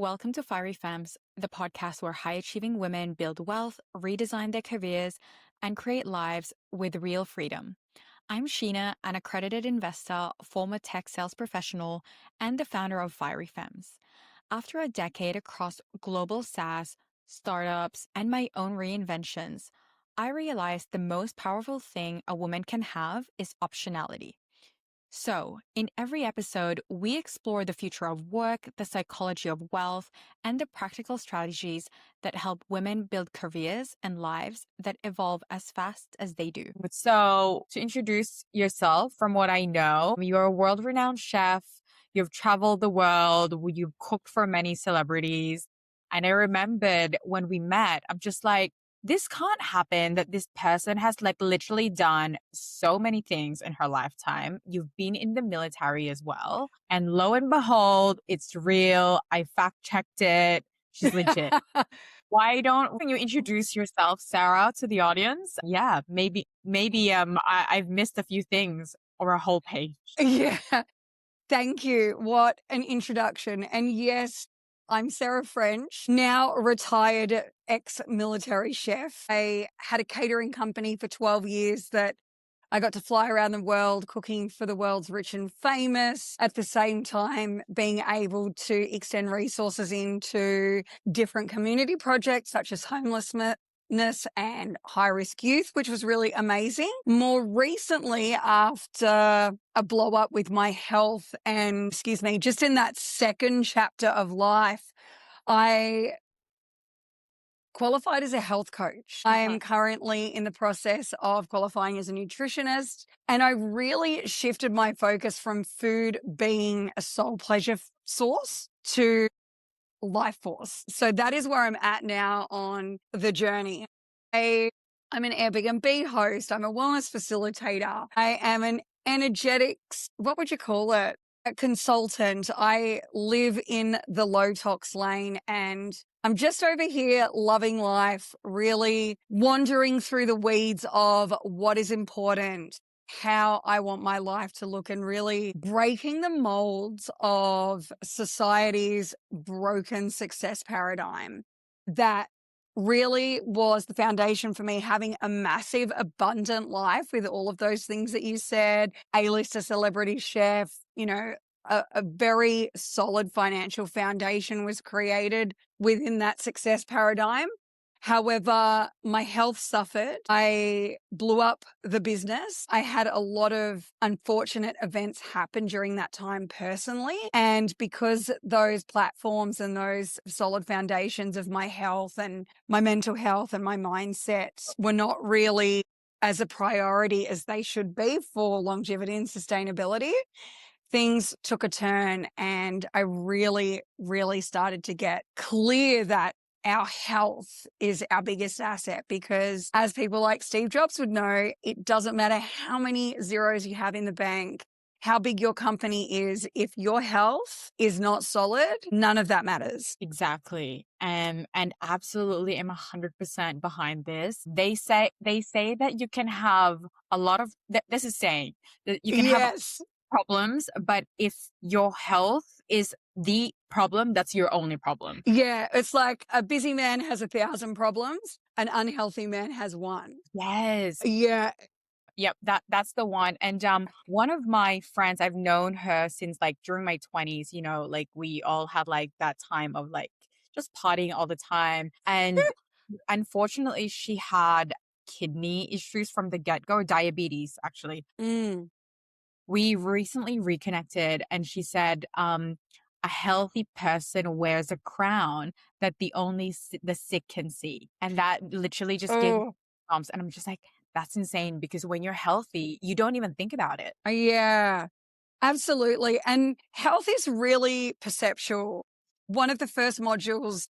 Welcome to Fiery Femmes, the podcast where high-achieving women build wealth, redesign their careers, and create lives with real freedom. I'm Sheena, an accredited investor, former tech sales professional, and the founder of Fiery Femmes. After a decade across global SaaS, startups, and my own reinventions, I realized the most powerful thing a woman can have is optionality. So, in every episode, we explore the future of work, the psychology of wealth, and the practical strategies that help women build careers and lives that evolve as fast as they do. So, to introduce yourself, from what I know, you're a world-renowned chef. You've traveled the world. You've cooked for many celebrities. And I remembered when we met, I'm just like, this can't happen that this person has literally done so many things in her lifetime. You've been in the military as well. And lo and behold, it's real. I fact checked it. She's legit. Why don't you introduce yourself, Sarah, to the audience? Yeah, maybe I've missed a few things or a whole page. Yeah. Thank you. What an introduction. And yes, I'm Sarah French, now retired ex-military chef. I had a catering company for 12 years that I got to fly around the world cooking for the world's rich and famous, at the same time being able to extend resources into different community projects such as homelessness and high-risk youth, which was really amazing. More recently, after a blow up with my health and, just in that second chapter of life, I qualified as a health coach. I am currently in the process of qualifying as a nutritionist, and I really shifted my focus from food being a sole pleasure source to life force. So that is where I'm at now on the journey. I'm an Airbnb host. I'm a wellness facilitator. I am an energetics, what would you call it? A consultant. I live in the low tox lane, and I'm just over here loving life, really wandering through the weeds of what is important, how I want my life to look, and really breaking the molds of society's broken success paradigm. That really was the foundation for me having a massive, abundant life with all of those things that you said, A-lister celebrity chef, a very solid financial foundation was created within that success paradigm. However, my health suffered. I blew up the business. I had a lot of unfortunate events happen during that time personally. And because those platforms and those solid foundations of my health and my mental health and my mindset were not really as a priority as they should be for longevity and sustainability, things took a turn, and I really, really started to get clear that our health is our biggest asset, because as people like Steve Jobs would know, it doesn't matter how many zeros you have in the bank, how big your company is. If your health is not solid, none of that matters. Exactly. And absolutely, I'm 100% behind this. They say that you can have a lot of, this is saying that you can have problems, but if your health is the problem, that's your only problem. Yeah, it's like a busy man has 1,000 problems, an unhealthy man has one. Yes. Yeah. Yep, that's the one. And one of my friends, I've known her since during my 20s, we all had that time of just partying all the time. And unfortunately, she had kidney issues from the get-go, diabetes, actually. We recently reconnected, and she said, a healthy person wears a crown that the sick can see. And that literally just gave me bumps. And I'm just like, that's insane, because when you're healthy, you don't even think about it. Yeah, absolutely. And health is really perceptual. One of the first modules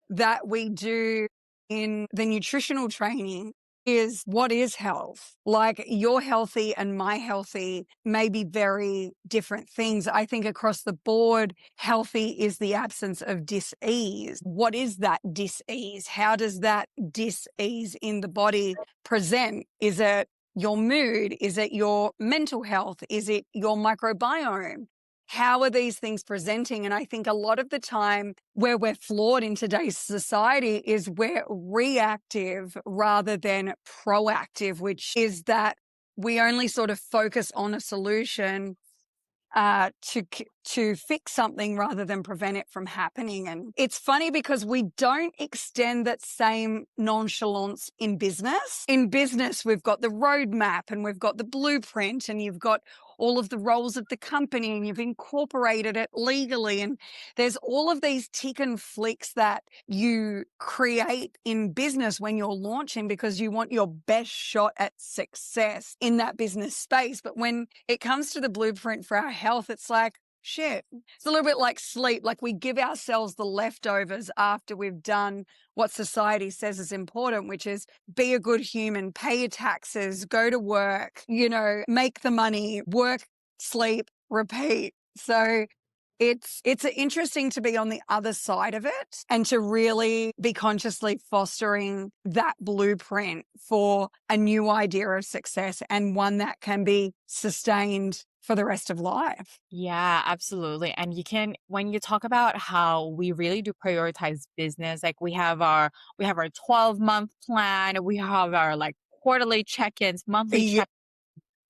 that we do in the nutritional training is, what is health? Like, your healthy and my healthy may be very different things. I think across the board, healthy is the absence of dis-ease. What is that dis-ease? How does that dis-ease in the body present? Is it your mood? Is it your mental health? Is it your microbiome? how are these things presenting? And I think a lot of the time where we're flawed in today's society is we're reactive rather than proactive, which is that we only sort of focus on a solution to fix something rather than prevent it from happening. And it's funny because we don't extend that same nonchalance in business. In business, we've got the roadmap and we've got the blueprint and you've got all of the roles of the company and you've incorporated it legally. And there's all of these tick and flicks that you create in business when you're launching because you want your best shot at success in that business space. But when it comes to the blueprint for our health, it's like, shit. It's a little bit like sleep. Like we give ourselves the leftovers after we've done what society says is important, which is be a good human, pay your taxes, go to work, make the money, work, sleep, repeat. So it's interesting to be on the other side of it and to really be consciously fostering that blueprint for a new idea of success and one that can be sustained for the rest of life. Yeah, absolutely. And when you talk about how we really do prioritize business, like we have our 12-month plan, we have our like quarterly check-ins, monthly Yeah. check,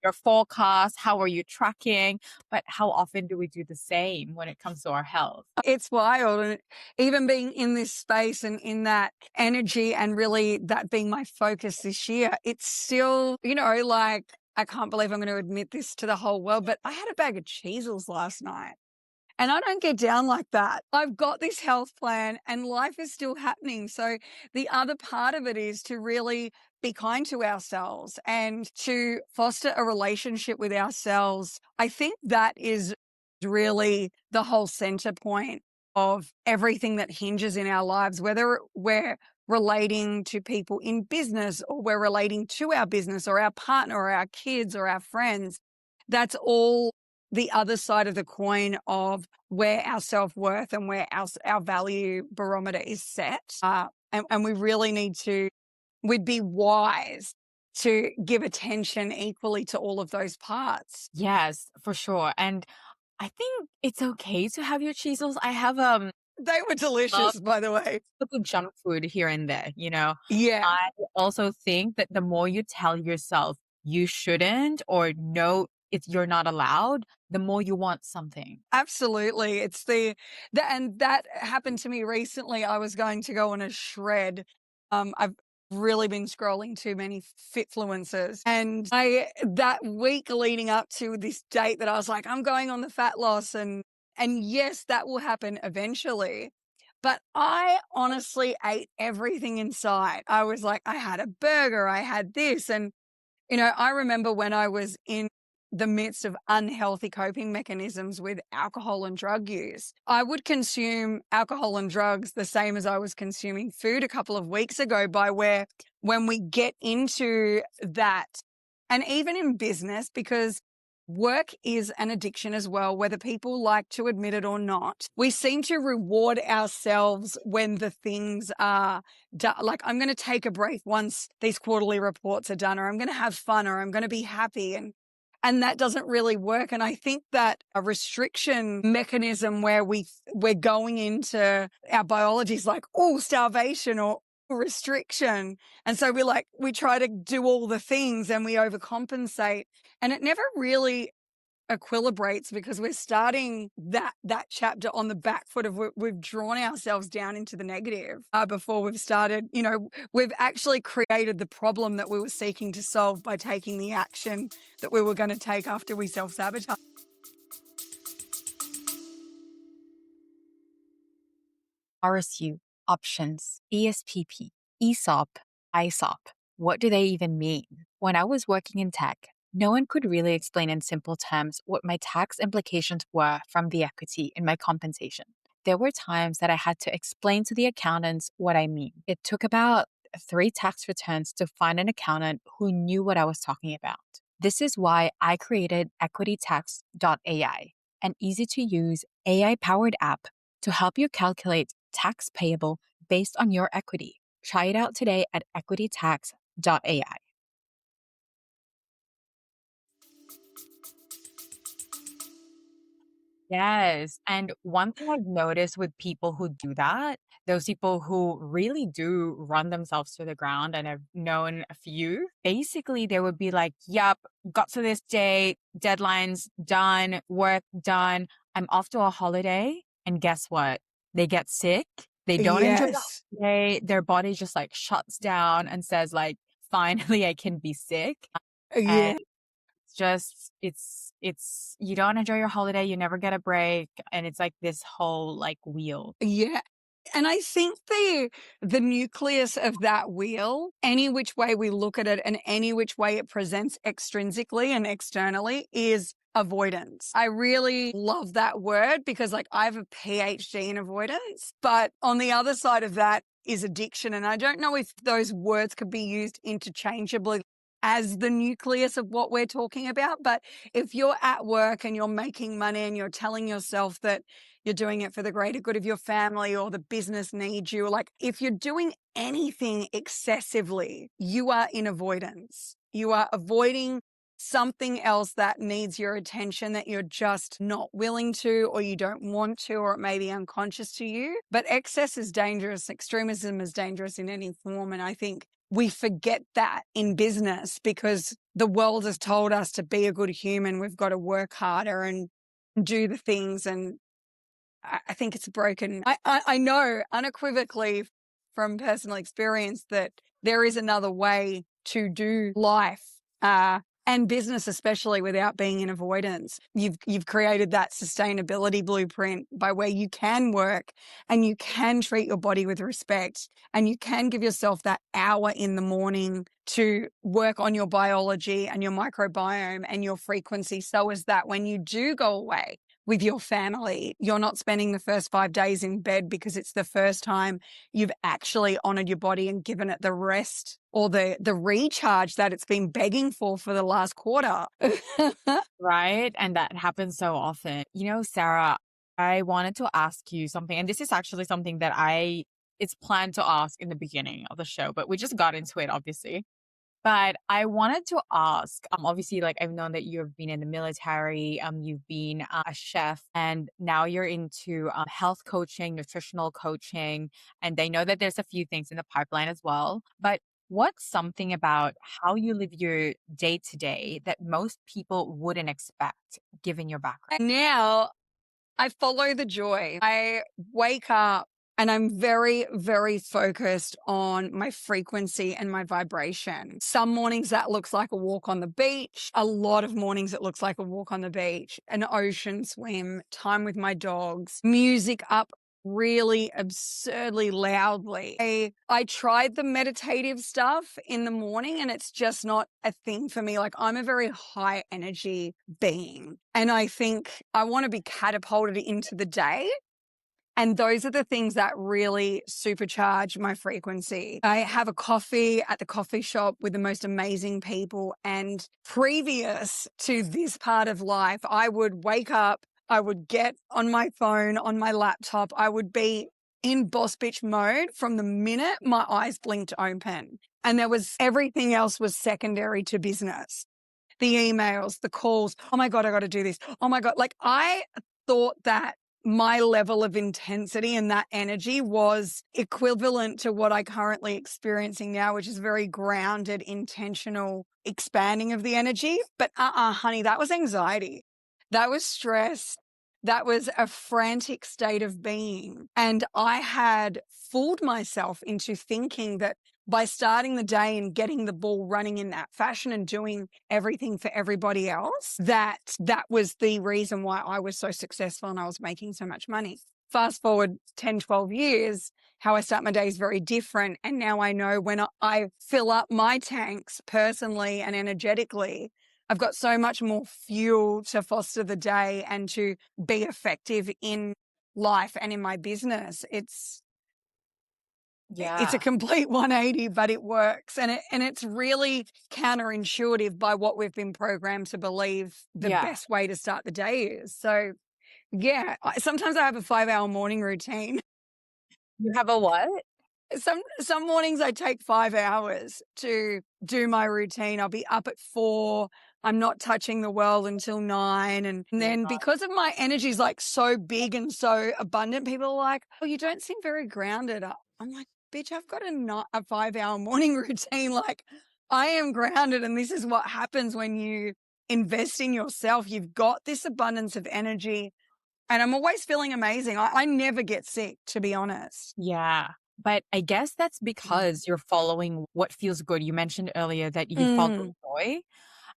your forecast, how are you tracking? But how often do we do the same when it comes to our health? It's wild. And even being in this space and in that energy and really that being my focus this year, it's still, like, I can't believe I'm going to admit this to the whole world, but I had a bag of Cheezels last night. And I don't get down like that. I've got this health plan and life is still happening. So the other part of it is to really be kind to ourselves and to foster a relationship with ourselves. I think that is really the whole center point of everything that hinges in our lives, whether we're relating to people in business or we're relating to our business or our partner or our kids or our friends. That's all the other side of the coin of where our self-worth and where our value barometer is set. And we really we'd be wise to give attention equally to all of those parts. Yes, for sure. And I think it's okay to have your Cheezels. I have They were delicious, by the way. little junk food here and there, Yeah. I also think that the more you tell yourself you shouldn't or no, you're not allowed, the more you want something. Absolutely. It's and that happened to me recently. I was going to go on a shred. I've really been scrolling too many fitfluencers. And that week leading up to this date that I was like, I'm going on the fat loss and yes, that will happen eventually. But I honestly ate everything inside. I was like, I had a burger, I had this. And I remember when I was in the midst of unhealthy coping mechanisms with alcohol and drug use, I would consume alcohol and drugs the same as I was consuming food a couple of weeks ago, when we get into that, and even in business, because work is an addiction as well, whether people like to admit it or not. We seem to reward ourselves when the things are done. Like, I'm going to take a break once these quarterly reports are done, or I'm going to have fun, or I'm going to be happy. And that doesn't really work. And I think that a restriction mechanism where we're going into our biology is like, oh, starvation or restriction. And so we try to do all the things and we overcompensate. And it never really equilibrates because we're starting that chapter on the back foot of we've drawn ourselves down into the negative before we've started. We've actually created the problem that we were seeking to solve by taking the action that we were going to take after we self-sabotage. RSU, options, ESPP, ESOP, ISOP. What do they even mean? When I was working in tech, no one could really explain in simple terms what my tax implications were from the equity in my compensation. There were times that I had to explain to the accountants what I mean. It took about 3 tax returns to find an accountant who knew what I was talking about. This is why I created equitytax.ai, an easy-to-use AI-powered app to help you calculate tax payable based on your equity. Try it out today at equitytax.ai. Yes. And one thing I've noticed with people who do that, those people who really do run themselves to the ground, and I've known a few, basically they would be like, yep, got to this day, deadlines done, work done. I'm off to a holiday. And guess what? They get sick. They don't enjoy the Yes. holiday. Their body just like shuts down and says like, finally I can be sick. And Yeah. it's you don't enjoy your holiday, you never get a break, and it's like this whole like wheel. Yeah. And I think the nucleus of that wheel, any which way we look at it and any which way it presents extrinsically and externally, is avoidance. I really love that word because like I have a PhD in avoidance, but on the other side of that is addiction. And I don't know if those words could be used interchangeably as the nucleus of what we're talking about. But if you're at work and you're making money and you're telling yourself that you're doing it for the greater good of your family or the business needs you, like if you're doing anything excessively, you are in avoidance. You are avoiding something else that needs your attention that you're just not willing to, or you don't want to, or it may be unconscious to you. But excess is dangerous. Extremism is dangerous in any form. And I think we forget that in business because the world has told us to be a good human. We've got to work harder and do the things. And I think it's broken. I know unequivocally from personal experience that there is another way to do life and business, especially without being in avoidance. You've created that sustainability blueprint by where you can work and you can treat your body with respect and you can give yourself that hour in the morning to work on your biology and your microbiome and your frequency, so as that when you do go away with your family, you're not spending the first 5 days in bed because it's the first time you've actually honored your body and given it the rest or the recharge that it's been begging for the last quarter. Right? And that happens so often. Sarah, I wanted to ask you something, and this is actually something that it's planned to ask in the beginning of the show, but we just got into it, obviously. But I wanted to ask, obviously, like I've known that you've been in the military, you've been a chef, and now you're into health coaching, nutritional coaching, and I know that there's a few things in the pipeline as well. But what's something about how you live your day to day that most people wouldn't expect, given your background? And now I follow the joy. I wake up and I'm very, very focused on my frequency and my vibration. Some mornings that looks like a walk on the beach. A lot of mornings it looks like a walk on the beach, an ocean swim, time with my dogs, music up really absurdly loudly. I tried the meditative stuff in the morning and it's just not a thing for me. Like I'm a very high energy being and I think I want to be catapulted into the day. And those are the things that really supercharge my frequency. I have a coffee at the coffee shop with the most amazing people. And previous to this part of life, I would wake up, I would get on my phone, on my laptop, I would be in boss bitch mode from the minute my eyes blinked open. And everything else was secondary to business. The emails, the calls. Oh my God, I got to do this. Oh my God. Like I thought that my level of intensity and that energy was equivalent to what I currently experiencing now, which is very grounded, intentional expanding of the energy. But honey, that was anxiety. That was stress. That was a frantic state of being. And I had fooled myself into thinking that by starting the day and getting the ball running in that fashion and doing everything for everybody else, that was the reason why I was so successful and I was making so much money. Fast forward 10, 12 years, how I start my day is very different. And now I know when I fill up my tanks personally and energetically, I've got so much more fuel to foster the day and to be effective in life and in my business. It's a complete 180, but it works. And it's really counterintuitive by what we've been programmed to believe the best way to start the day is. So yeah, sometimes I have a 5-hour morning routine. You have a what? Some mornings I take 5 hours to do my routine. I'll be up at 4. I'm not touching the world until 9. And then Wow. because of my energy is like so big and so abundant, people are like, "Oh, you don't seem very grounded." I'm like, "Bitch, I've got a 5-hour morning routine. Like, I am grounded, and this is what happens when you invest in yourself. You've got this abundance of energy, and I'm always feeling amazing. I never get sick, to be honest." Yeah. But I guess that's because you're following what feels good. You mentioned earlier that you follow Mm. joy.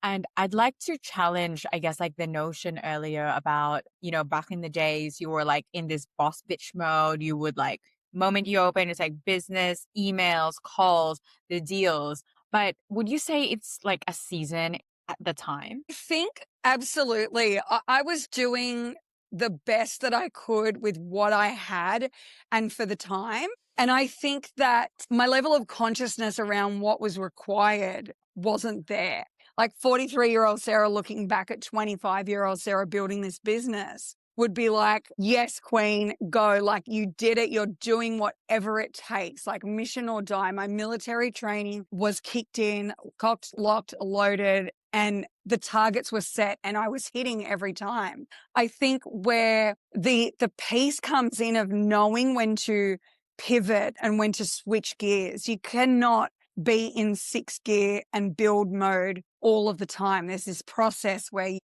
And I'd like to challenge, I guess, like the notion earlier about, back in the days, you were like in this boss bitch mode. You would like, moment you open, it's like business, emails, calls, the deals. But would you say it's like a season at the time? I think absolutely. I was doing the best that I could with what I had and for the time. And I think that my level of consciousness around what was required wasn't there. Like 43-year-old Sarah looking back at 25-year-old Sarah building this business would be like, "Yes, queen, go. Like, you did it. You're doing whatever it takes, like mission or die." My military training was kicked in, cocked, locked, loaded, and the targets were set and I was hitting every time. I think where the piece comes in of knowing when to pivot and when to switch gears. You cannot be in 6th gear and build mode all of the time. There's this process where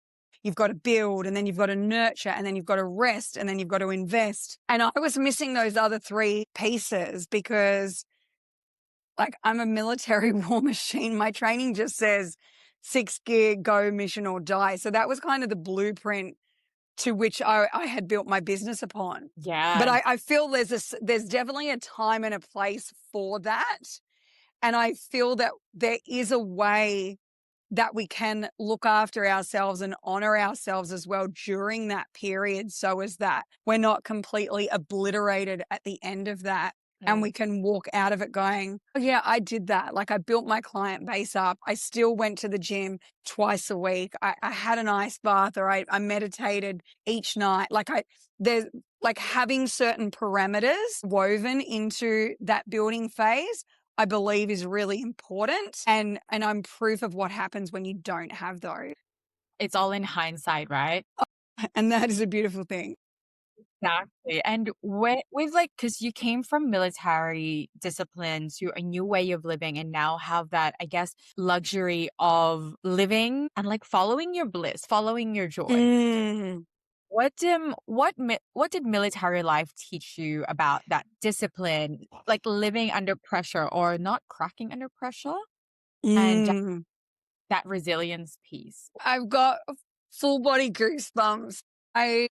you've got to build, and then you've got to nurture, and then you've got to rest, and then you've got to invest. And I was missing those other 3 pieces because, like, I'm a military war machine. My training just says 6th gear, go, mission or die. So that was kind of the blueprint to which I had built my business upon. But Yeah. I feel there's definitely a time and a place for that. And I feel that there is a way that we can look after ourselves and honor ourselves as well during that period, so as that we're not completely obliterated at the end of that. And we can walk out of it going, "Oh, yeah, I did that. Like, I built my client base up. I still went to the gym twice a week. I had an ice bath, or I meditated each night." There's like having certain parameters woven into that building phase, I believe, is really important. And I'm proof of what happens when you don't have those. It's all in hindsight, right? And that is a beautiful thing. Exactly. And with like, because you came from military discipline to a new way of living and now have that, I guess, luxury of living and like following your bliss, following your joy. Mm, What did military life teach you about that discipline, like living under pressure or not cracking under pressure, and just mm. that resilience piece? I've got full body goosebumps. I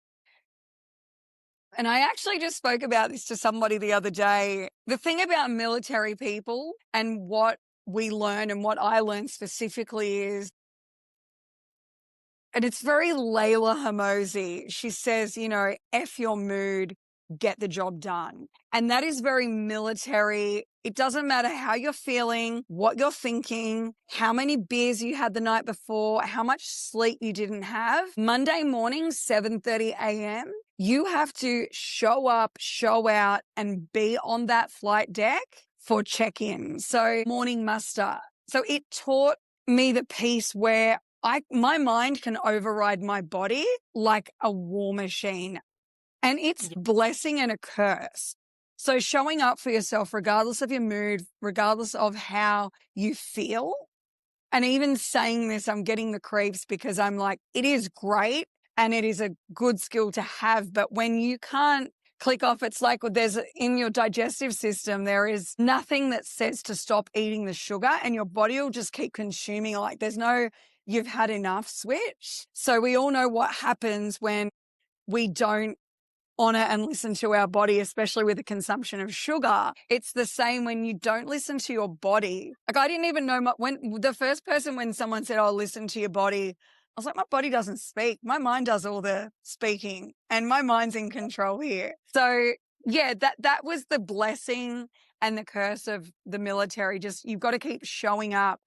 And I actually just spoke about this to somebody the other day. The thing about military people and what we learn and what I learned specifically is, and it's very Layla Hamosi. She says, F your mood, get the job done. And that is very military. It doesn't matter how you're feeling, what you're thinking, how many beers you had the night before, how much sleep you didn't have. Monday morning, 7:30 a.m., you have to show up, show out, and be on that flight deck for check-in. So morning muster. So it taught me the piece where my mind can override my body like a war machine. And it's blessing and a curse. So showing up for yourself, regardless of your mood, regardless of how you feel. And even saying this, I'm getting the creeps because I'm like, it is great and it is a good skill to have. But when you can't click off, it's like in your digestive system, there is nothing that says to stop eating the sugar, and your body will just keep consuming. Like, there's no you've had enough switch. So we all know what happens when we don't honor and listen to our body, especially with the consumption of sugar. It's the same when you don't listen to your body. Like, I didn't even know when someone said, "Oh, listen to your body," I was like, my body doesn't speak. My mind does all the speaking, and my mind's in control here. So yeah, that was the blessing and the curse of the military. Just, you've got to keep showing up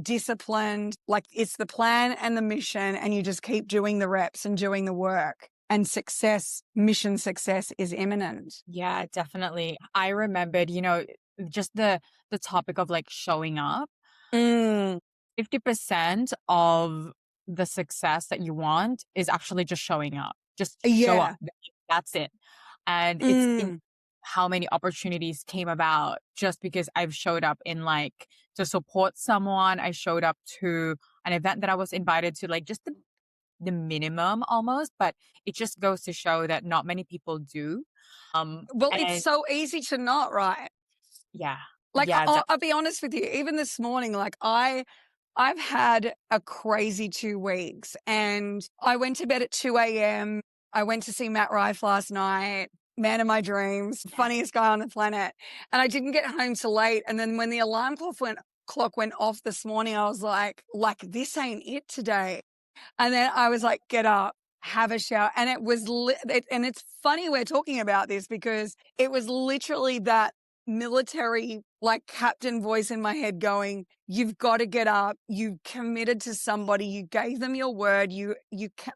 disciplined. Like, it's the plan and the mission, and you just keep doing the reps and doing the work. and mission success is imminent. Yeah, definitely. I remembered, just the topic of like showing up. Mm, 50% of the success that you want is actually just showing up. Just show up. yeah. That's it. And it's in Mm. how many opportunities came about just because I've showed up in like to support someone. I showed up to an event that I was invited to, like just the minimum almost, but it just goes to show that not many people do. Well, it's And so easy to not, right? yeah, Like, yeah, I'll be honest with you, even this morning, like I've had a crazy 2 weeks, and I went to bed at 2 a.m. I went to see Matt Rife last night, man of my dreams, funniest guy on the planet. And I didn't get home till late. And then when the alarm clock went off this morning, I was like, this ain't it today. And then I was like, get up, have a shower. And it was, and it's funny we're talking about this because it was literally that military, like captain voice in my head going, you've got to get up. You committed to somebody. You gave them your word.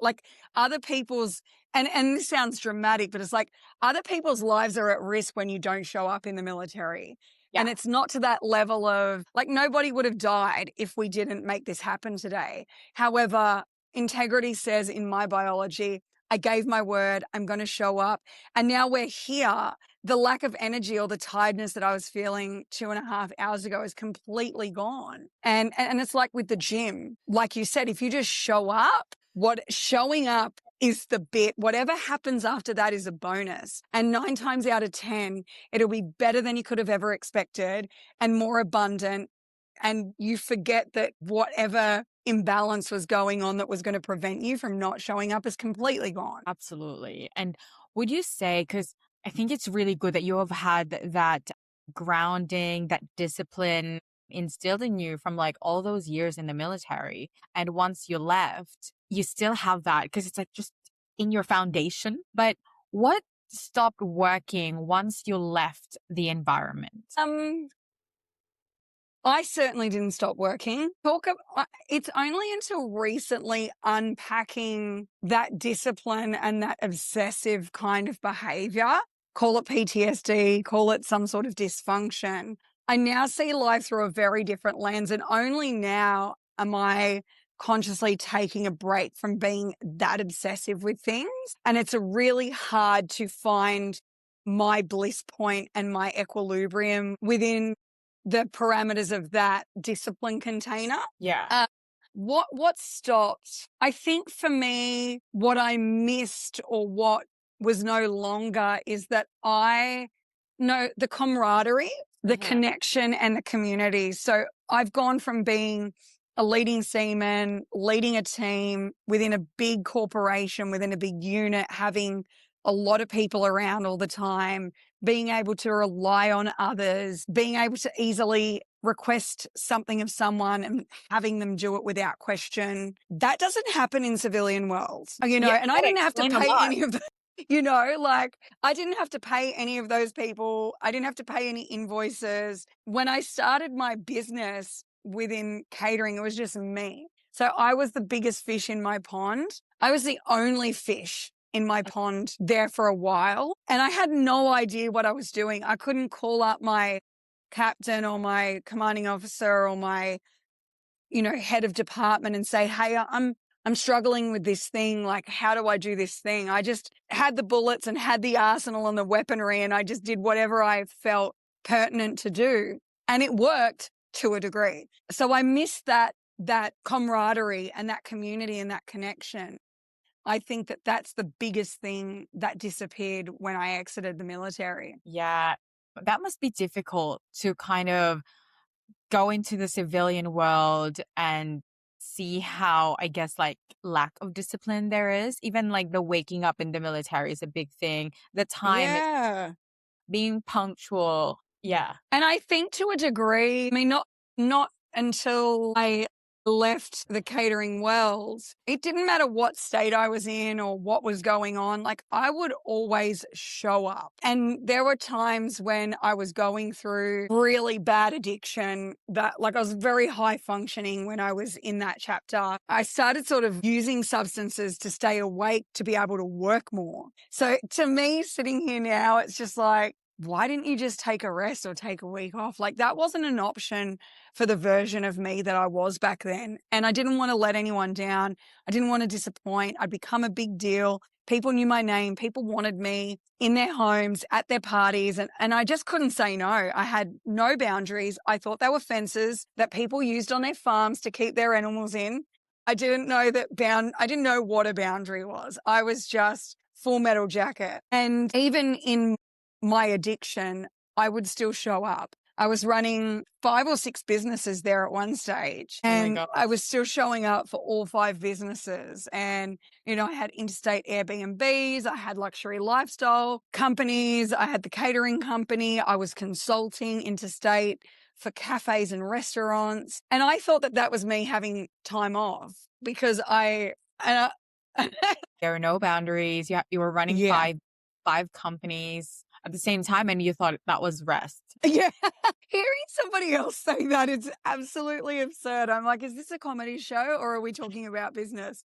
Like other people's, and this sounds dramatic, but it's like other people's lives are at risk when you don't show up in the military. yeah, And it's not to that level of like nobody would have died if we didn't make this happen today. However, integrity says in my biology, I gave my word, I'm going to show up. And now we're here. The lack of energy or the tiredness that I was feeling 2.5 hours ago is completely gone. And it's like with the gym, like you said, if you just show up, showing up is the bit. Whatever happens after that is a bonus. And 9 times out of 10, it'll be better than you could have ever expected and more abundant. And you forget that whatever imbalance was going on that was going to prevent you from not showing up is completely gone. absolutely. And would you say, because I think it's really good that you have had that grounding, that discipline instilled in you from like all those years in the military. And once you left, you still have that because it's like just in your foundation. But what stopped working once you left the environment? I certainly didn't stop working. It's only until recently unpacking that discipline and that obsessive kind of behavior, call it PTSD, call it some sort of dysfunction. I now see life through a very different lens, and only now am I consciously taking a break from being that obsessive with things. And it's really hard to find my bliss point and my equilibrium within the parameters of that discipline container. Yeah. What stopped? I think for me, what I missed or what was no longer is that I know the camaraderie, the connection and the community. So I've gone from being a leading seaman, leading a team within a big corporation, within a big unit, having a lot of people around all the time, being able to rely on others, being able to easily request something of someone and having them do it without question. That doesn't happen in civilian worlds, Yeah, and I that didn't have to explain a pay lot. any of the, like I didn't have to pay any of those people. I didn't have to pay any invoices. When I started my business within catering, it was just me. So I was the biggest fish in my pond. I was the only fish in my pond there for a while. And I had no idea what I was doing. I couldn't call up my captain or my commanding officer or my, head of department and say, hey, I'm struggling with this thing. Like, how do I do this thing? I just had the bullets and had the arsenal and the weaponry, and I just did whatever I felt pertinent to do. And it worked to a degree. So I missed that camaraderie and that community and that connection. I think that that's the biggest thing that disappeared when I exited the military. Yeah, that must be difficult to kind of go into the civilian world and see how, I guess, like lack of discipline there is. Even like the waking up in the military is a big thing. The time, Yeah. being punctual. Yeah. And I think to a degree, I mean, not until I left the catering world, it didn't matter what state I was in or what was going on. Like, I would always show up. And there were times when I was going through really bad addiction that, like, I was very high functioning when I was in that chapter. I started sort of using substances to stay awake to be able to work more. So to me, sitting here now, it's just like, why didn't you just take a rest or take a week off? Like, that wasn't an option for the version of me that I was back then. And I didn't want to let anyone down. I didn't want to disappoint. I'd become a big deal. People knew my name. People wanted me in their homes, at their parties. And I just couldn't say no. I had no boundaries. I thought they were fences that people used on their farms to keep their animals in. I didn't know I didn't know what a boundary was. I was just Full Metal Jacket. And even in my addiction, I would still show up. I was running 5 or 6 businesses there at one stage, Oh my and God. I was still showing up for all 5 businesses. And, I had interstate Airbnbs, I had luxury lifestyle companies, I had the catering company, I was consulting interstate for cafes and restaurants. And I thought that that was me having time off because and There were no boundaries. You were running yeah. five companies at the same time, and you thought that was rest. Yeah. Hearing somebody else say that, it's absolutely absurd. I'm like, is this a comedy show or are we talking about business?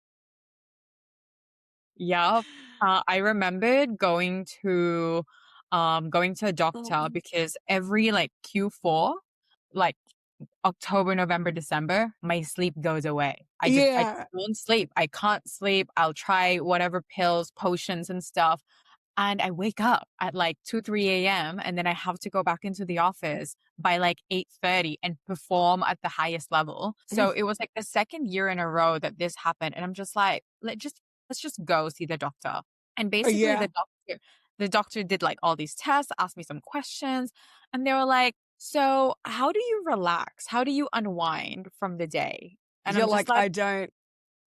Yeah. I remembered going to a doctor Oh. because every like Q4, like October, November, December, my sleep goes away. I Yeah. don't sleep. I can't sleep. I'll try whatever pills, potions and stuff. And I wake up at like 2, 3 a.m. and then I have to go back into the office by like 8:30 and perform at the highest level. So it was like the second year in a row that this happened. And I'm just like, let's just go see the doctor. And basically Yeah. the doctor did like all these tests, asked me some questions, and they were like, so how do you relax? How do you unwind from the day? And You're like, I don't.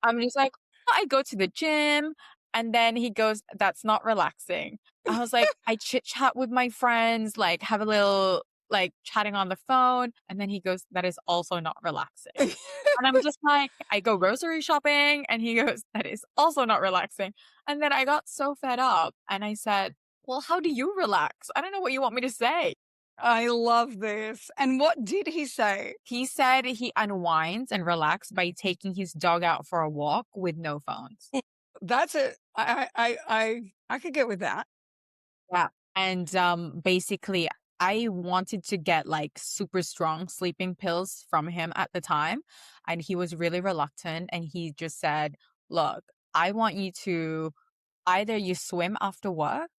I'm just like, "Oh, I go to the gym." And then he goes, that's not relaxing. I was like, I chit chat with my friends, like have a little like chatting on the phone. And then he goes, that is also not relaxing. And I'm just like, I go grocery shopping. And he goes, that is also not relaxing. And then I got so fed up and I said, well, how do you relax? I don't know what you want me to say. I love this. And what did he say? He said he unwinds and relaxes by taking his dog out for a walk with no phones. That's it. I could get with that. Yeah. And basically, I wanted to get like super strong sleeping pills from him at the time. And he was really reluctant. And he just said, look, I want you to either you swim after work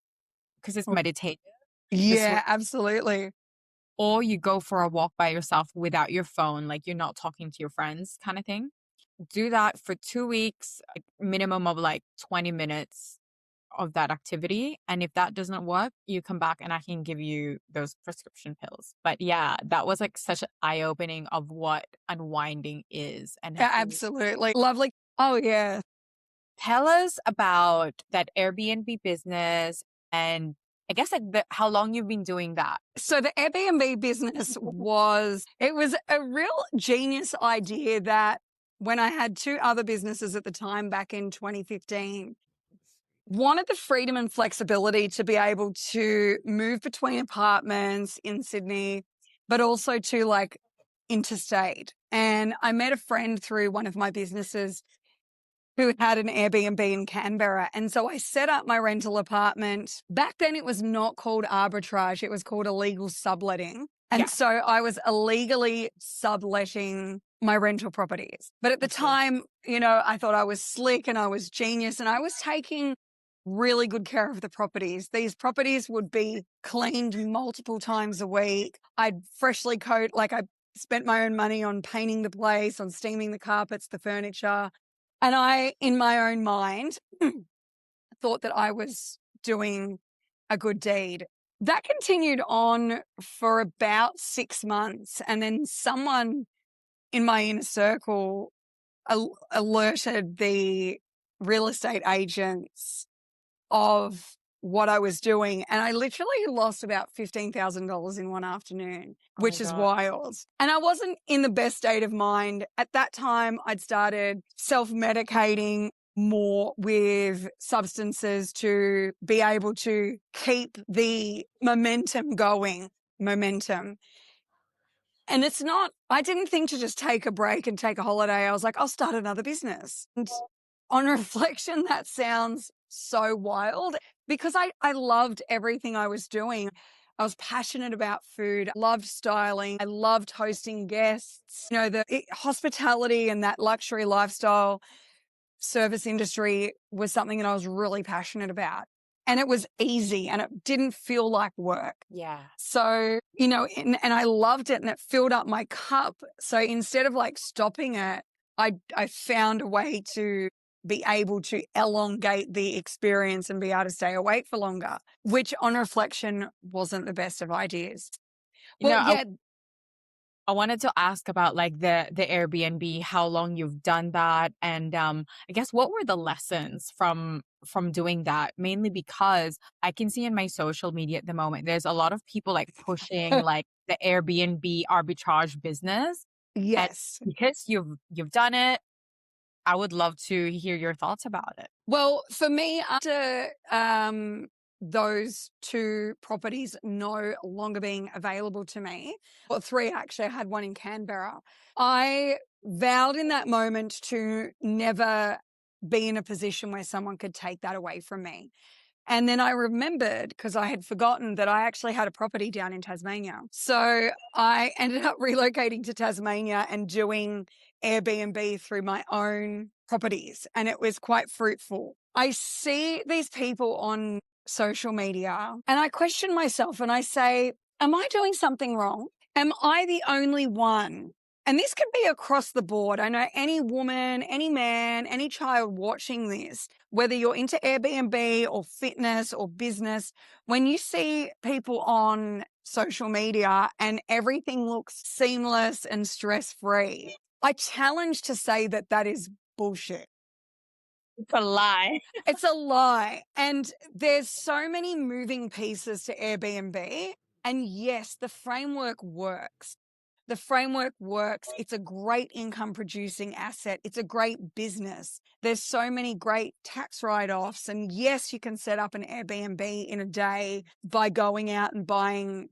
because it's Oh, meditative, the swim, yeah, absolutely. or you go for a walk by yourself without your phone, like you're not talking to your friends kind of thing. Do that for 2 weeks, like, minimum of like 20 minutes of that activity. And if that doesn't work, you come back and I can give you those prescription pills. But yeah, that was like such an eye opening of what unwinding is. And Yeah, absolutely. Lovely. Oh, yeah. tell us about that Airbnb business and I guess like how long you've been doing that. So the Airbnb business it was a real genius idea that when I had 2 other businesses at the time back in 2015, wanted the freedom and flexibility to be able to move between apartments in Sydney, but also to like interstate. And I met a friend through one of my businesses who had an Airbnb in Canberra. And so I set up my rental apartment. Back then it was not called arbitrage. It was called illegal subletting. And Yeah. so I was illegally subletting my rental properties. But at the time, I thought I was slick and I was genius and I was taking really good care of the properties. These properties would be cleaned multiple times a week. I'd freshly I spent my own money on painting the place, on steaming the carpets, the furniture. And I, in my own mind, thought that I was doing a good deed. That continued on for about 6 months. And then someone in my inner circle alerted the real estate agents of what I was doing. And I literally lost about $15,000 in one afternoon, Oh my which is God. wild. And I wasn't in the best state of mind. At that time, I'd started self-medicating more with substances to be able to keep the momentum going. And I didn't think to just take a break and take a holiday. I was like, I'll start another business. And on reflection, that sounds so wild because I loved everything I was doing. I was passionate about food, loved styling, I loved hosting guests. Hospitality and that luxury lifestyle service industry was something that I was really passionate about. And it was easy and it didn't feel like work. Yeah. So, and I loved it and it filled up my cup. So instead of like stopping it, I found a way to be able to elongate the experience and be able to stay awake for longer, which on reflection wasn't the best of ideas. I wanted to ask about like the Airbnb, how long you've done that, and I guess what were the lessons from doing that? Mainly because I can see in my social media at the moment, there's a lot of people like pushing like the Airbnb arbitrage business. And Yes. because you've done it, I would love to hear your thoughts about it. Well, for me, after those 2 properties no longer being available to me, or 3 actually, I had one in Canberra, I vowed in that moment to never be in a position where someone could take that away from me. And then I remembered, because I had forgotten, that I actually had a property down in Tasmania. So I ended up relocating to Tasmania and doing Airbnb through my own properties. And it was quite fruitful. I see these people on social media and I question myself and I say, am I doing something wrong? Am I the only one? And this could be across the board. I know any woman, any man, any child watching this, whether you're into Airbnb or fitness or business, when you see people on social media and everything looks seamless and stress-free, I challenge to say that that is bullshit. It's a lie. It's a lie. And there's so many moving pieces to Airbnb. And yes, the framework works. The framework works. It's a great income producing asset. It's a great business. There's so many great tax write-offs. And yes, you can set up an Airbnb in a day by going out and buying,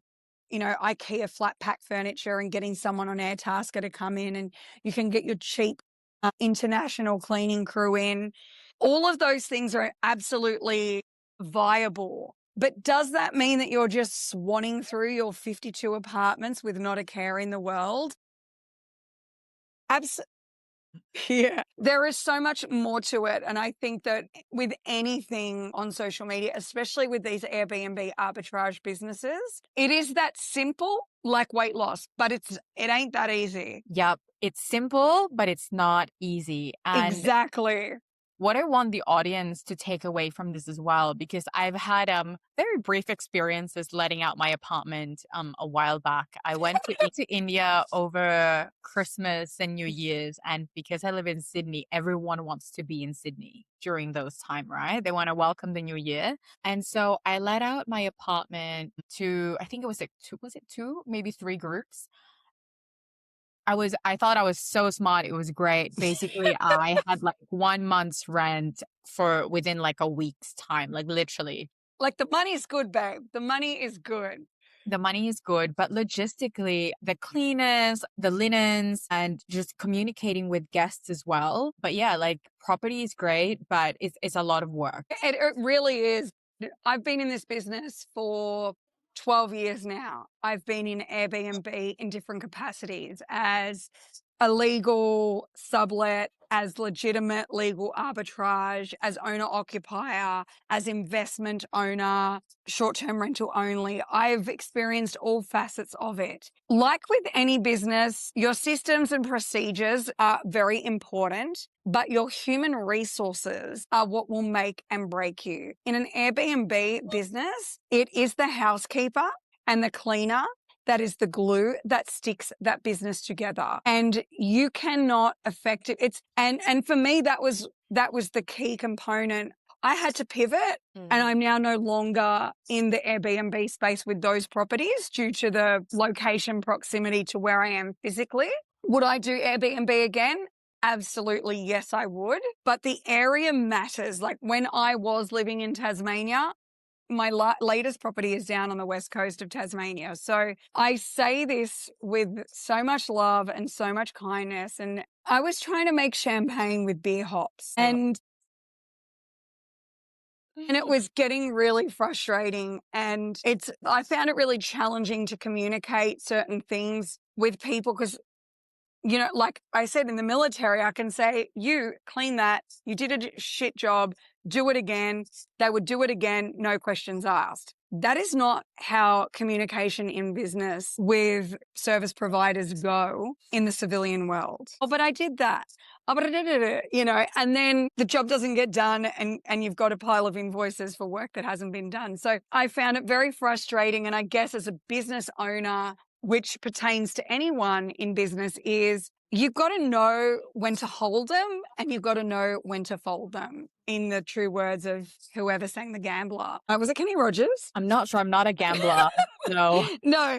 IKEA flat pack furniture and getting someone on Airtasker to come in, and you can get your cheap international cleaning crew in. All of those things are absolutely viable. But does that mean that you're just swanning through your 52 apartments with not a care in the world? Yeah. There is so much more to it. And I think that with anything on social media, especially with these Airbnb arbitrage businesses, it is that simple, like weight loss, but it ain't that easy. Yep. It's simple, but it's not easy. And exactly. what I want the audience to take away from this as well, because I've had very brief experiences letting out my apartment a while back. I went to India over Christmas and New Year's, and because I live in Sydney, everyone wants to be in Sydney during those time, right? They want to welcome the new year. And so I let out my apartment to, I think it was like two, maybe 3 groups. I thought I was so smart. It was great. Basically, I had like 1 month's rent for within like a week's time, like literally. Like the money's good, babe. The money is good. The money is good, but logistically, the cleaners, the linens, and just communicating with guests as well. But yeah, like property is great, but it's a lot of work. It really is. I've been in this business for 12 years now. I've been in Airbnb in different capacities as a legal sublet, as legitimate legal arbitrage, as owner-occupier, as investment owner, short-term rental only. I've experienced all facets of it. Like with any business, your systems and procedures are very important, but your human resources are what will make and break you. In an Airbnb business, it is the housekeeper and the cleaner that is the glue that sticks that business together. And you cannot affect it. And for me, that was the key component I had to pivot, and I'm now no longer in the Airbnb space with those properties due to the location proximity to where I am physically. Would I do Airbnb again? Absolutely, yes, I would. But the area matters. Like when I was living in Tasmania, my latest property is down on the west coast of Tasmania. So I say this with so much love and so much kindness. And I was trying to make champagne with beer hops, and it was getting really frustrating. And I found it really challenging to communicate certain things with people because, you know, like I said, in the military, I can say, you clean that, you did a shit job, do it again. They would do it again, no questions asked. That is not how communication in business with service providers go in the civilian world. Oh, but I did that. Oh, but I did it, you know, and then the job doesn't get done and you've got a pile of invoices for work that hasn't been done. So I found it very frustrating. And I guess as a business owner, which pertains to anyone in business, is you've got to know when to hold them and you've got to know when to fold them, in the true words of whoever sang The Gambler. Was it Kenny Rogers? I'm not sure. I'm not a gambler. No, No,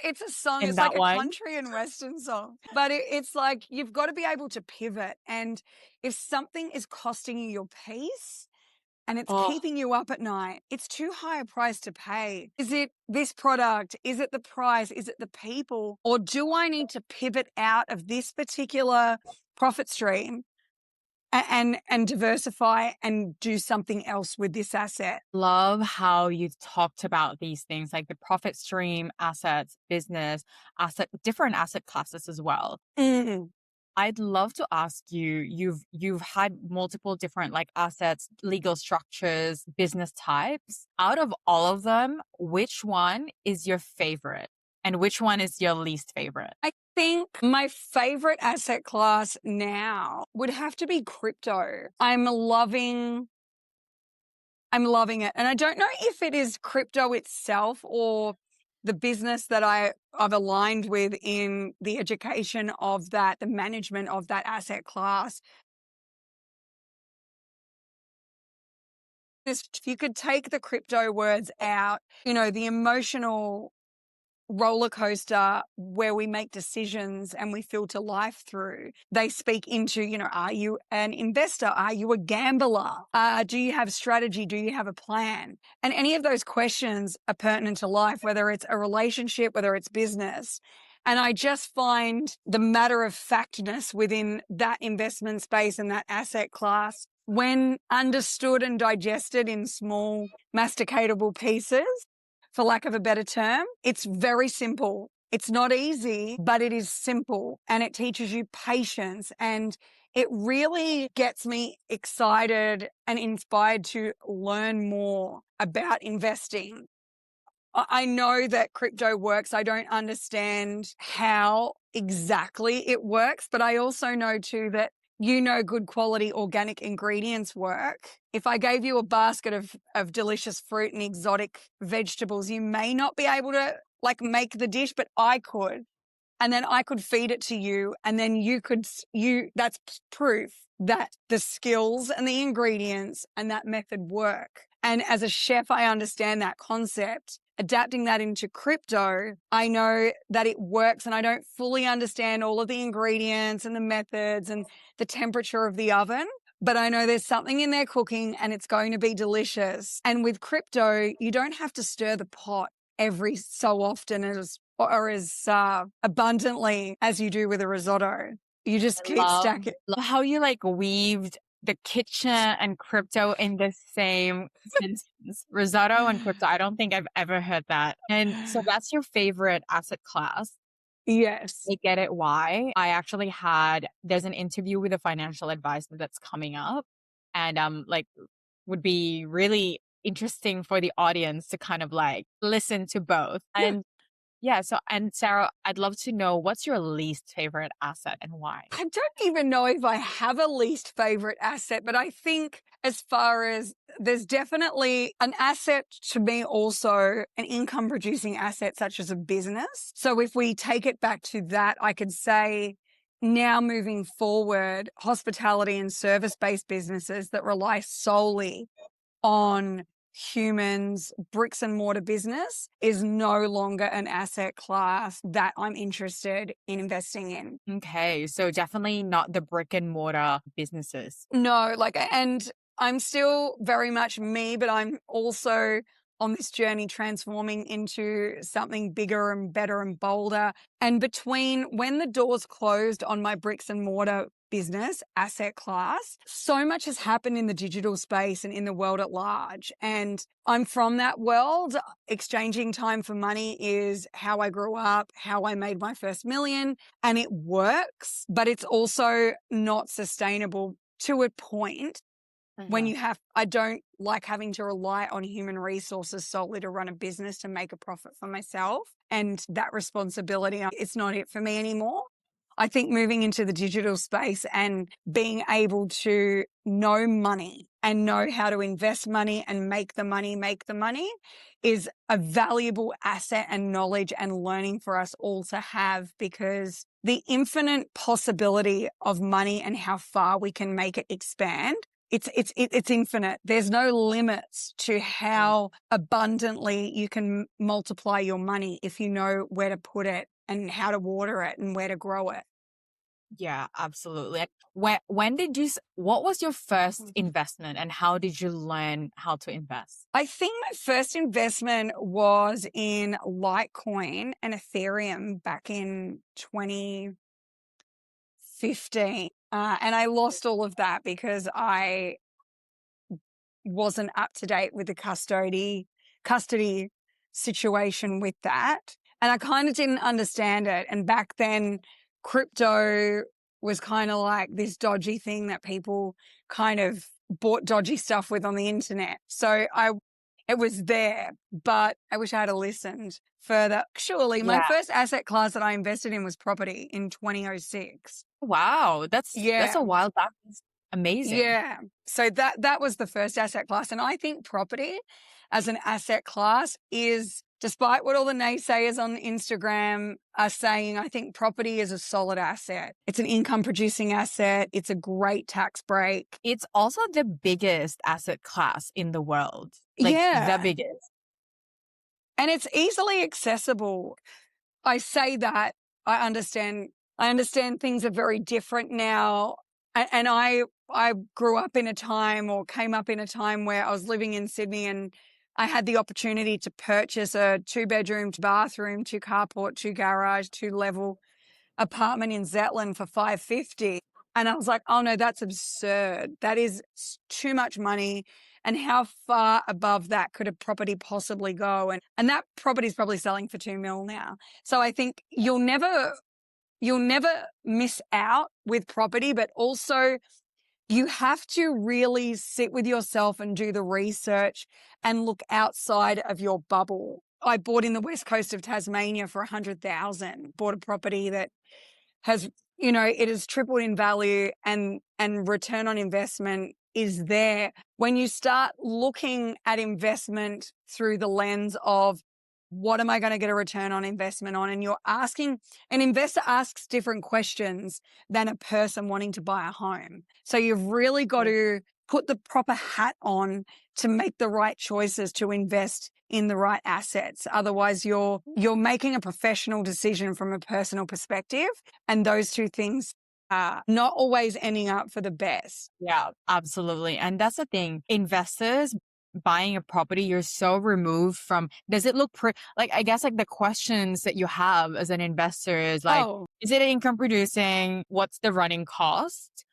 it's a song. in It's that like a one. country and western song. But it's like you've got to be able to pivot. And if something is costing you your peace, and it's keeping you up at night, it's too high a price to pay. Is it this product? Is it the price? Is it the people? Or do I need to pivot out of this particular profit stream and diversify and do something else with this asset? Love how you talked about these things like the profit stream, assets, business, different asset classes as well. Mm. I'd love to ask you, you've had multiple different like assets, legal structures, business types. Out of all of them, which one is your favorite and which one is your least favorite? I think my favorite asset class now would have to be crypto. I'm loving it. And I don't know if it is crypto itself or the business that I've aligned with in the education of that, the management of that asset class. If you could take the crypto words out, you know, the emotional roller coaster where we make decisions and we filter life through, they speak into, you know, are you an investor? Are you a gambler? Do you have strategy? Do you have a plan? And any of those questions are pertinent to life, whether it's a relationship, whether it's business. And I just find the matter of factness within that investment space and that asset class, when understood and digested in small masticatable pieces, for lack of a better term, it's very simple. It's not easy, but it is simple, and it teaches you patience, and it really gets me excited and inspired to learn more about investing. I know that crypto works. I don't understand how exactly it works, but I also know too that, you know, good quality organic ingredients work. If I gave you a basket of delicious fruit and exotic vegetables, you may not be able to like make the dish, but I could. And then I could feed it to you, and then that's proof that the skills and the ingredients and that method work. And as a chef, I understand that concept. Adapting that into crypto, I know that it works, and I don't fully understand all of the ingredients and the methods and the temperature of the oven, but I know there's something in there cooking and it's going to be delicious. And with crypto, you don't have to stir the pot every so often as abundantly as you do with a risotto. You just keep stacking. Love how you like weaved the kitchen and crypto in the same sentence. Risotto and crypto. I don't think I've ever heard that. And so that's your favorite asset class. Yes. I get it why. There's an interview with a financial advisor that's coming up, and like would be really interesting for the audience to kind of like listen to both. And yeah, and Sarah, I'd love to know, what's your least favorite asset and why? I don't even know if I have a least favorite asset, but I think as far as there's definitely an asset to me, also an income producing asset such as a business. So if we take it back to that, I could say now moving forward, hospitality and service-based businesses that rely solely on humans, bricks and mortar business is no longer an asset class that I'm interested in investing in. Okay. So definitely not the brick and mortar businesses. No, and I'm still very much me, but I'm also on this journey transforming into something bigger and better and bolder. And between when the doors closed on my bricks and mortar business asset class, so much has happened in the digital space and in the world at large. And I'm from that world. Exchanging time for money is how I grew up, how I made my first million, and it works, but it's also not sustainable to a point when I don't like having to rely on human resources solely to run a business to make a profit for myself. And that responsibility, it's not it for me anymore. I think moving into the digital space and being able to know money and know how to invest money and make the money is a valuable asset and knowledge and learning for us all to have, because the infinite possibility of money and how far we can make it expand, it's infinite. There's no limits to how abundantly you can multiply your money if you know where to put it and how to water it and where to grow it. Yeah, absolutely. What was your first investment and how did you learn how to invest? I think my first investment was in Litecoin and Ethereum back in 2015. And I lost all of that because I wasn't up to date with the custody situation with that. And I kind of didn't understand it. And back then, crypto was kind of like this dodgy thing that people kind of bought dodgy stuff with on the internet. So it was there, but I wish I had listened further. Surely my first asset class that I invested in was property in 2006. Wow, that's a while back. That's amazing. Yeah. So that was the first asset class. And I think property as an asset class is, despite what all the naysayers on Instagram are saying, I think property is a solid asset. It's an income producing asset. It's a great tax break. It's also the biggest asset class in the world. The biggest. And it's easily accessible. I say that I understand things are very different now. And I grew up in a time, or came up in a time, where I was living in Sydney and I had the opportunity to purchase a 2-bedroom, 2-bathroom, 2-carport, 2-garage, 2-level apartment in Zetland for $550. And I was like, oh no, that's absurd. That is too much money. And how far above that could a property possibly go? And that property is probably selling for $2 million now. So I think you'll never miss out with property, but also you have to really sit with yourself and do the research and look outside of your bubble. I bought in the west coast of Tasmania for $100,000, bought a property that has, it has tripled in value, and return on investment is there. When you start looking at investment through the lens of, what am I going to get a return on investment on? And an investor asks different questions than a person wanting to buy a home. So you've really got to put the proper hat on to make the right choices to invest in the right assets. Otherwise, you're making a professional decision from a personal perspective. And those two things are not always ending up for the best. Yeah, absolutely. And that's the thing. Investors buying a property, you're so removed from, does it look I guess the questions that you have as an investor is is it income producing? What's the running cost?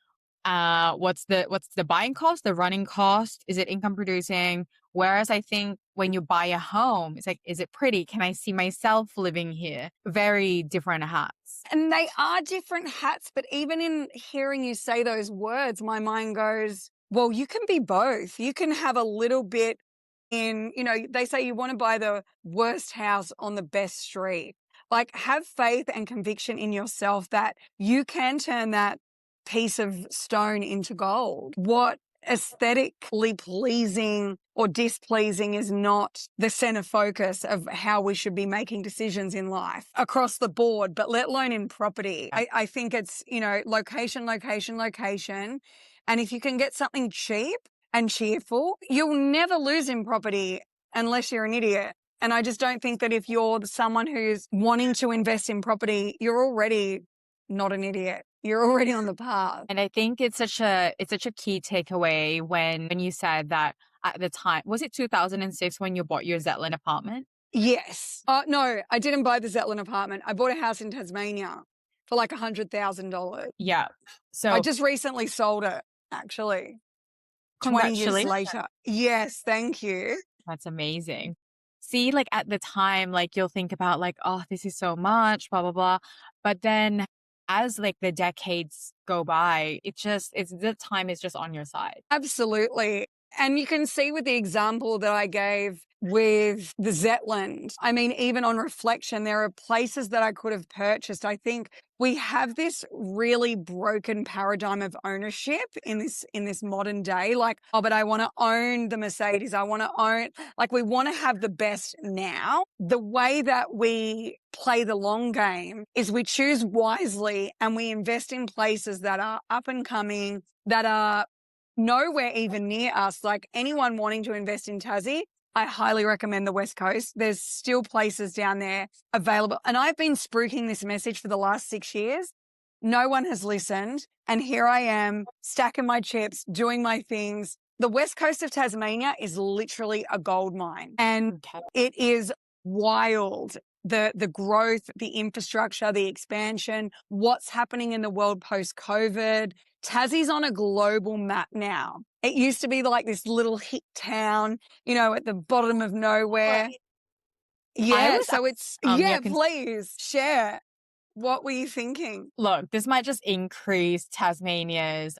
What's the buying cost, the running cost? Is it income producing? Whereas I think when you buy a home, it's is it pretty? Can I see myself living here? Very different hats. And they are different hats, but even in hearing you say those words, my mind goes, well, you can be both. You can have a little bit in, they say you want to buy the worst house on the best street. Have faith and conviction in yourself that you can turn that piece of stone into gold. What aesthetically pleasing or displeasing is not the center focus of how we should be making decisions in life across the board, but let alone in property. I think it's, location. And if you can get something cheap and cheerful. You'll never lose in property unless you're an idiot. And I just don't think that if you're someone who's wanting to invest in property, you're already not an idiot. You're already on the path. And I think it's such a key takeaway when you said that at the time, was it 2006 when you bought your Zetland apartment? Yes. No, I didn't buy the Zetland apartment. I bought a house in Tasmania for like $100,000. Yeah. So I just recently sold it, actually. 20 years congratulations. later. Yes, thank you. That's amazing. See, like at the time, like you'll think about like, oh, this is so much, blah, blah, blah. But then as like the decades go by, it's the time is just on your side. Absolutely. And you can see with the example that I gave with the Zetland, I mean, even on reflection, there are places that I could have purchased. I think we have this really broken paradigm of ownership in this modern day. Like, oh, but I want to own the Mercedes. I want to own, like, we want to have the best now. The way that we play the long game is we choose wisely and we invest in places that are up and coming, that are nowhere even near us. Like anyone wanting to invest in Tassie, I highly recommend the West Coast. There's still places down there available. And I've been spruiking this message for the last 6 years. No one has listened. And here I am stacking my chips, doing my things. The West Coast of Tasmania is literally a gold mine. And it is wild. The growth, the infrastructure, the expansion, what's happening in the world post-COVID. Tassie's on a global map now. It used to be like this little hick town, at the bottom of nowhere. Yeah, so it's, please share. What were you thinking? Look, this might just increase Tasmania's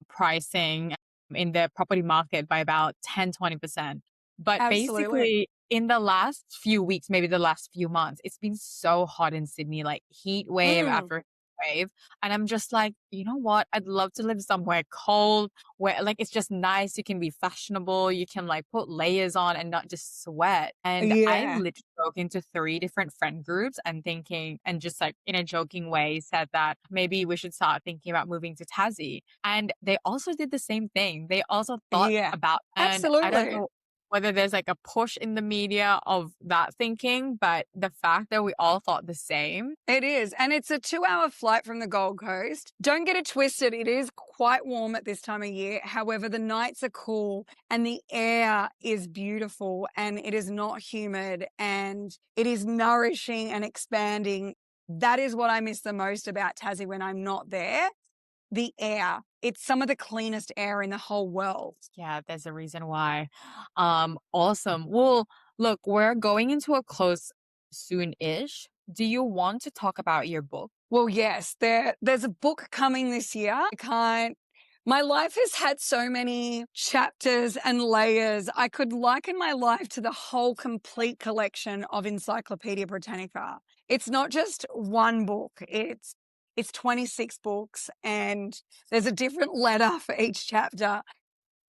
pricing in the property market by about 10-20%. But basically, in the last few weeks, maybe the last few months, it's been so hot in Sydney, like heat wave after heat wave. And I'm just like, you know what? I'd love to live somewhere cold where like it's just nice. You can be fashionable. You can like put layers on and not just sweat. And I literally broke into 3 different friend groups and thinking, and just like in a joking way said that maybe we should start thinking about moving to Tassie. And they also did the same thing. They also thought about, and absolutely. I don't know whether there's like a push in the media of that thinking, but the fact that we all thought the same. It is. And it's a 2-hour flight from the Gold Coast. Don't get it twisted. It is quite warm at this time of year. However, the nights are cool and the air is beautiful and it is not humid and it is nourishing and expanding. That is what I miss the most about Tassie when I'm not there. The air. It's some of the cleanest air in the whole world. Yeah, there's a reason why. Awesome. Well, look, we're going into a close soon-ish. Do you want to talk about your book? Well, yes, there's a book coming this year. My life has had so many chapters and layers. I could liken my life to the whole complete collection of Encyclopedia Britannica. It's not just one book. It's 26 books and there's a different letter for each chapter.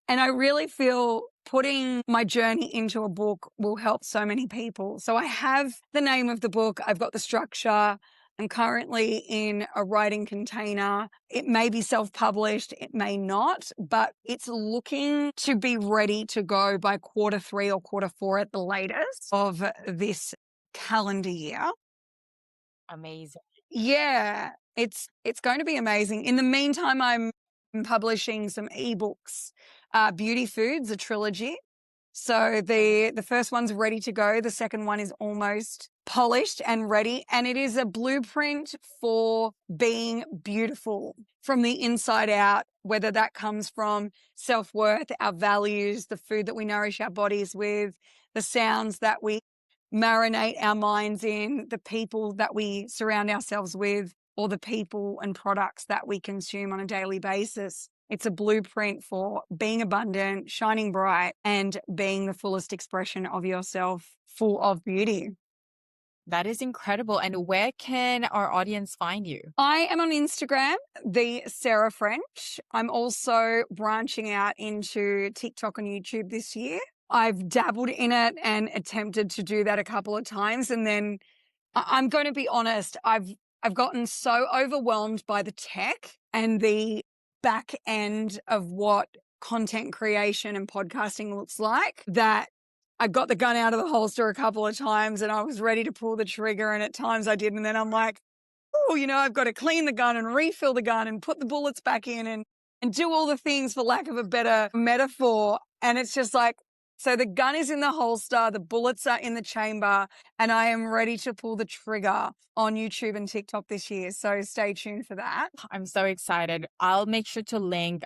And I really feel putting my journey into a book will help so many people. So I have the name of the book. I've got the structure. I'm currently in a writing container. It may be self-published, it may not, but it's looking to be ready to go by Q3 or Q4 at the latest of this calendar year. Amazing. Yeah, it's going to be amazing. In the meantime, I'm publishing some ebooks, Beauty Foods, a trilogy. So the first one's ready to go. The second one is almost polished and ready. And it is a blueprint for being beautiful from the inside out, whether that comes from self-worth, our values, the food that we nourish our bodies with, the sounds that we marinate our minds in, the people that we surround ourselves with, or the people and products that we consume on a daily basis. It's a blueprint for being abundant, shining bright, and being the fullest expression of yourself, full of beauty. That is incredible. And where can our audience find you? I am on Instagram, the Sarah French. I'm also branching out into TikTok and YouTube this year. I've dabbled in it and attempted to do that a couple of times. And then I'm going to be honest, I've gotten so overwhelmed by the tech and the back end of what content creation and podcasting looks like, that I got the gun out of the holster a couple of times and I was ready to pull the trigger, and at times I did. And then I'm like, oh, I've got to clean the gun and refill the gun and put the bullets back in and do all the things, for lack of a better metaphor. And it's just like, so the gun is in the holster, the bullets are in the chamber, and I am ready to pull the trigger on YouTube and TikTok this year. So stay tuned for that. I'm so excited. I'll make sure to link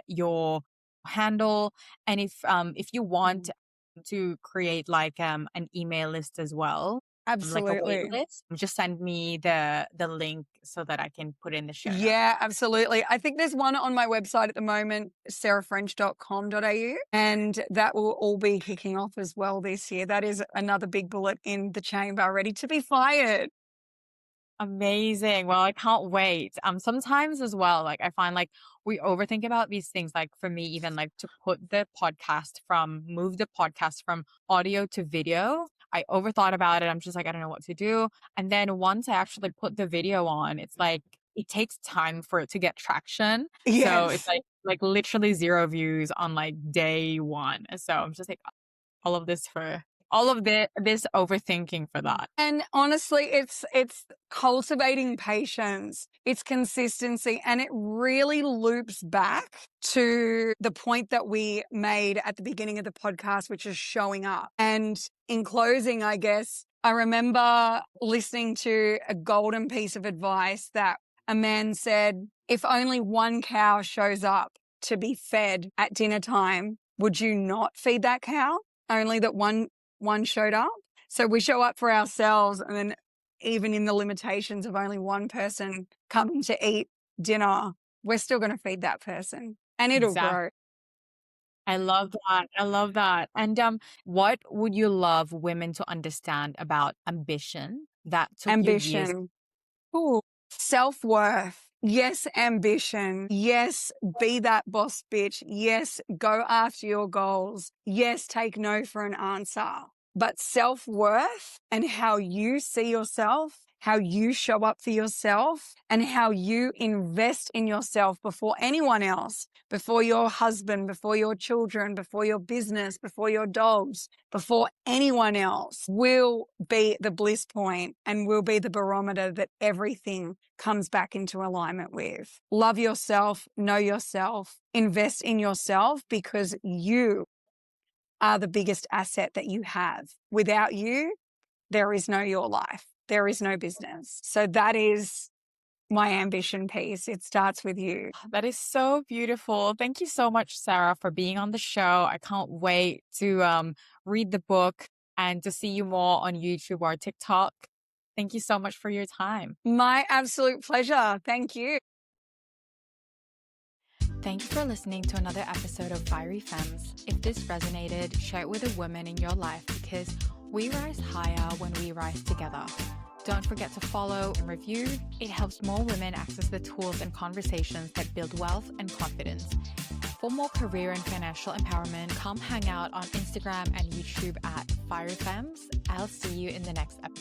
your handle, and if you want to create like an email list as well, like a wait Absolutely. list, just send me the link so that I can put in the show notes. Yeah, absolutely. I think there's one on my website at the moment, sarahfrench.com.au, and that will all be kicking off as well this year. That is another big bullet in the chamber, ready to be fired. Amazing. Well, I can't wait. Sometimes as well, like I find like we overthink about these things. Like for me, even like to move the podcast from audio to video. I overthought about it. I'm just like, I don't know what to do. And then once I actually put the video on, it's like it takes time for it to get traction. So it's Yes. like literally 0 views on like day 1. So I'm just like all of this overthinking for that. And honestly, it's cultivating patience, it's consistency, and it really loops back to the point that we made at the beginning of the podcast, which is showing up. And in closing, I guess, I remember listening to a golden piece of advice that a man said, if only one cow shows up to be fed at dinner time, would you not feed that cow? Only that one showed up. So we show up for ourselves, and then even in the limitations of only one person coming to eat dinner, we're still going to feed that person, and it'll grow. I love that. I love that. And what would you love women to understand about ambition that took you years? Ambition. Ooh, self-worth. Yes, ambition. Yes, be that boss bitch. Yes, go after your goals. Yes, take no for an answer. But self-worth and how you see yourself, how you show up for yourself, and how you invest in yourself before anyone else, before your husband, before your children, before your business, before your dogs, before anyone else, will be the bliss point and will be the barometer that everything comes back into alignment with. Love yourself, know yourself, invest in yourself, because you are the biggest asset that you have. Without you, there is no your life. There is no business. So that is my ambition piece. It starts with you. That is so beautiful. Thank you so much, Sarah, for being on the show. I can't wait to read the book and to see you more on YouTube or TikTok. Thank you so much for your time. My absolute pleasure. Thank you. Thank you for listening to another episode of Fiery Femmes. If this resonated, share it with a woman in your life, because we rise higher when we rise together. Don't forget to follow and review. It helps more women access the tools and conversations that build wealth and confidence. For more career and financial empowerment, come hang out on Instagram and YouTube at Fiery Femmes. I'll see you in the next episode.